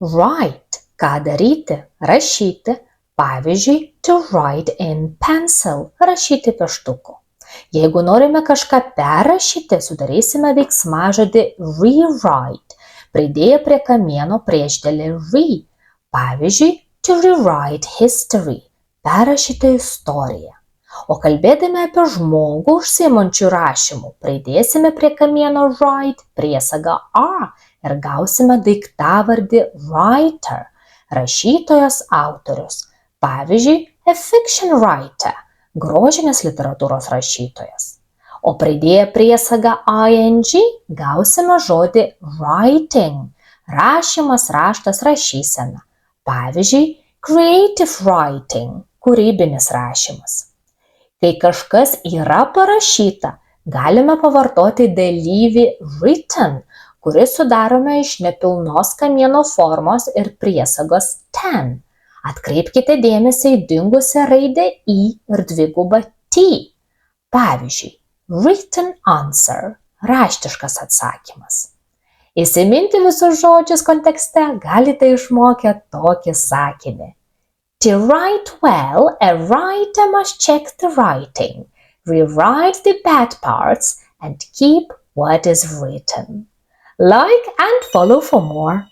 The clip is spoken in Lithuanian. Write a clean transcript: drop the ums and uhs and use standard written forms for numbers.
Write. Ką daryti? Rašyti. Pavyzdžiui, to write in pencil. Rašyti pieštuku. Jeigu norime kažką perrašyti, sudarysime veiksmažodį rewrite, pridėję prie kamieno priešdėlį re. Pavyzdžiui, to rewrite history. Perrašyti istoriją. O kalbėdami apie žmogų užsiimančių rašymu, pridėsime prie kamieno write priesagą a ir gausime daiktavardį writer, rašytojas, autorius. Pavyzdžiui, a fiction writer, grožinės literatūros rašytojas. O pridėję priesagą ing gausime žodį writing, rašymas, raštas, rašysena. Pavyzdžiui, creative writing, kūrybinis rašymas. Kai kažkas yra parašyta, galime pavartoti dalyvį written, kuris sudarome iš nepilnos kamieno formos ir priesagos ten. Atkreipkite dėmesį į dingusią raidę i ir dvigubą t. Pavyzdžiui, written answer, raštiškas atsakymas. Įsiminti visus žodžius kontekste galite išmokę tokį sakinį. To write well, a writer must check the writing, rewrite the bad parts, and keep what is written. Like and follow for more.